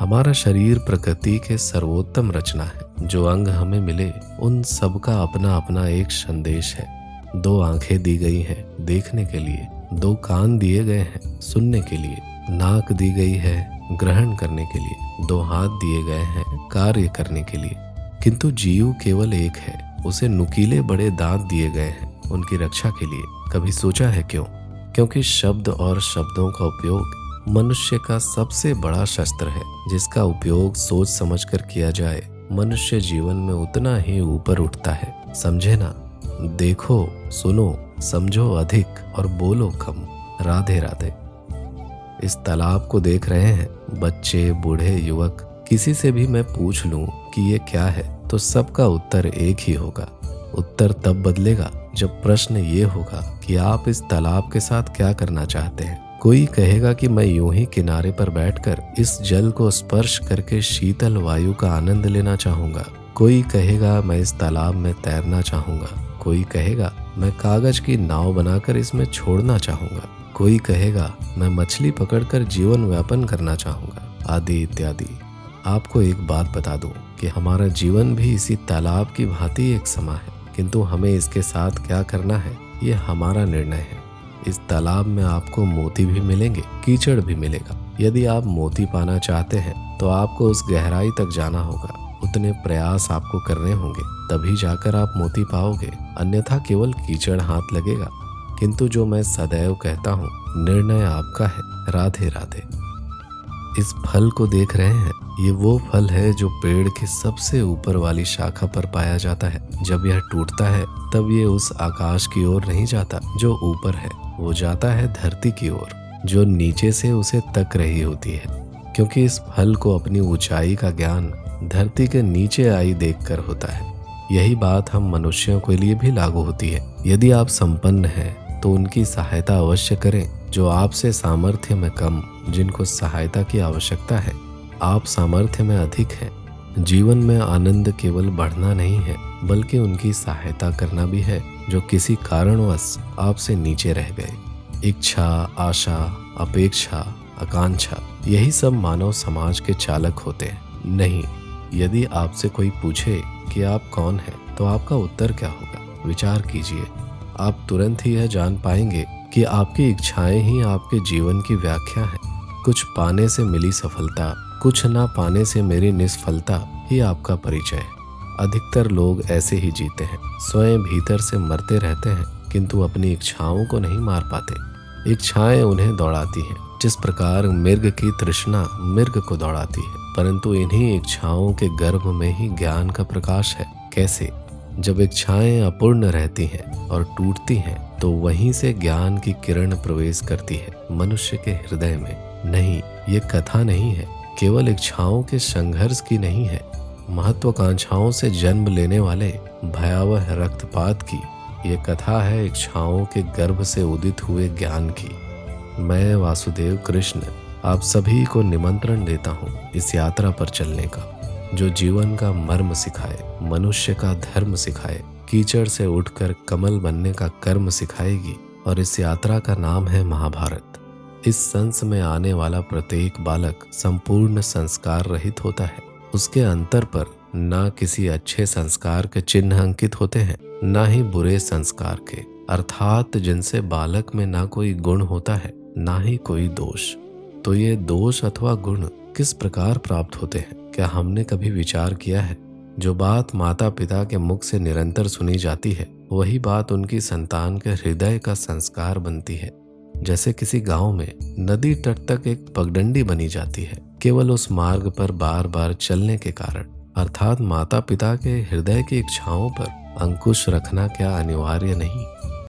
हमारा शरीर प्रकृति के सर्वोत्तम रचना है। जो अंग हमें मिले उन सब का अपना अपना एक संदेश है। 2 आंखें दी गई हैं देखने के लिए, 2 कान दिए गए हैं सुनने के लिए, नाक दी गई है ग्रहण करने के लिए, 2 हाथ दिए गए हैं कार्य करने के लिए। किंतु जीव केवल एक है, उसे नुकीले बड़े दांत दिए गए हैं उनकी रक्षा के लिए। कभी सोचा है क्यों? क्योंकि शब्द और शब्दों का उपयोग मनुष्य का सबसे बड़ा शस्त्र है। जिसका उपयोग सोच समझकर किया जाए मनुष्य जीवन में उतना ही ऊपर उठता है। समझे ना? देखो, सुनो, समझो अधिक और बोलो कम। राधे राधे। इस तालाब को देख रहे हैं बच्चे, बूढ़े, युवक, किसी से भी मैं पूछ लूं कि ये क्या है तो सबका उत्तर एक ही होगा। उत्तर तब बदलेगा जब प्रश्न ये होगा कि आप इस तालाब के साथ क्या करना चाहते हैं। कोई कहेगा कि मैं यूं ही किनारे पर बैठकर इस जल को स्पर्श करके शीतल वायु का आनंद लेना चाहूंगा। कोई कहेगा मैं इस तालाब में तैरना चाहूंगा। कोई कहेगा मैं कागज की नाव बनाकर इसमें छोड़ना चाहूंगा। कोई कहेगा मैं मछली पकड़कर जीवन व्यापन करना चाहूंगा, आदि इत्यादि। आपको एक बात बता दूं कि हमारा जीवन भी इसी तालाब की भांति एक समा है, किंतु हमें इसके साथ क्या करना है ये हमारा निर्णय है। इस तालाब में आपको मोती भी मिलेंगे, कीचड़ भी मिलेगा। यदि आप मोती पाना चाहते हैं तो आपको उस गहराई तक जाना होगा, उतने प्रयास आपको करने होंगे, तभी जाकर आप मोती पाओगे, अन्यथा केवल कीचड़ हाथ लगेगा। किंतु जो मैं सदैव कहता हूँ, निर्णय आपका है। राधे राधे। इस फल को देख रहे हैं, ये वो फल है जो पेड़ के सबसे ऊपर वाली शाखा पर पाया जाता है। जब यह टूटता है तब ये उस आकाश की ओर नहीं जाता जो ऊपर है, वो जाता है धरती की ओर जो नीचे से उसे तक रही होती है। क्योंकि इस फल को अपनी ऊंचाई का ज्ञान धरती के नीचे आई देखकर होता है। यही बात हम मनुष्यों के लिए भी लागू होती है। यदि आप संपन्न हैं तो उनकी सहायता अवश्य करें जो आपसे सामर्थ्य में कम, जिनको सहायता की आवश्यकता है। आप सामर्थ्य में अधिक हैं। जीवन में आनंद केवल बढ़ना नहीं है, बल्कि उनकी सहायता करना भी है जो किसी कारणवश आपसे नीचे रह गए। इच्छा, आशा, अपेक्षा, आकांक्षा, यही सब मानव समाज के चालक होते हैं। नहीं, यदि आपसे कोई पूछे कि आप कौन हैं, तो आपका उत्तर क्या होगा? विचार कीजिए। आप तुरंत ही यह जान पाएंगे कि आपकी इच्छाएं ही आपके जीवन की व्याख्या है। कुछ पाने से मिली सफलता, कुछ ना पाने से मेरी निष्फलता ही आपका परिचय है। अधिकतर लोग ऐसे ही जीते हैं, स्वयं भीतर से मरते रहते हैं, किंतु अपनी इच्छाओं को नहीं मार पाते। इच्छाएं उन्हें दौड़ाती हैं, जिस प्रकार मृग की तृष्णा मृग को दौड़ाती है। परंतु इन्हीं इच्छाओं के गर्भ में ही ज्ञान का प्रकाश है। कैसे? जब इच्छाएं अपूर्ण रहती हैं और टूटती हैं, तो वहीं से ज्ञान की किरण प्रवेश करती है मनुष्य के हृदय में। नहीं, ये कथा नहीं है, केवल इच्छाओं के संघर्ष की नहीं है, महत्वाकांक्षाओं से जन्म लेने वाले भयावह रक्तपात की। ये कथा है इच्छाओं के गर्भ से उदित हुए ज्ञान की। मैं वासुदेव कृष्ण आप सभी को निमंत्रण देता हूँ इस यात्रा पर चलने का, जो जीवन का मर्म सिखाए, मनुष्य का धर्म सिखाए, कीचड़ से उठकर कमल बनने का कर्म सिखाएगी। और इस यात्रा का नाम है महाभारत। इस संस में आने वाला प्रत्येक बालक संपूर्ण संस्कार रहित होता है। उसके अंतर पर ना किसी अच्छे संस्कार के चिन्ह अंकित होते हैं, ना ही बुरे संस्कार के, अर्थात जिनसे बालक में ना कोई गुण होता है, ना ही कोई दोष। तो ये दोष अथवा गुण किस प्रकार प्राप्त होते हैं? क्या हमने कभी विचार किया है? जो बात माता पिता के मुख से निरंतर सुनी जाती है, वही बात उनकी संतान के हृदय का संस्कार बनती है। जैसे किसी गांव में नदी तट तक एक पगडंडी बनी जाती है, केवल उस मार्ग पर बार बार चलने के कारण। अर्थात माता पिता के हृदय की इच्छाओं पर अंकुश रखना क्या अनिवार्य नहीं?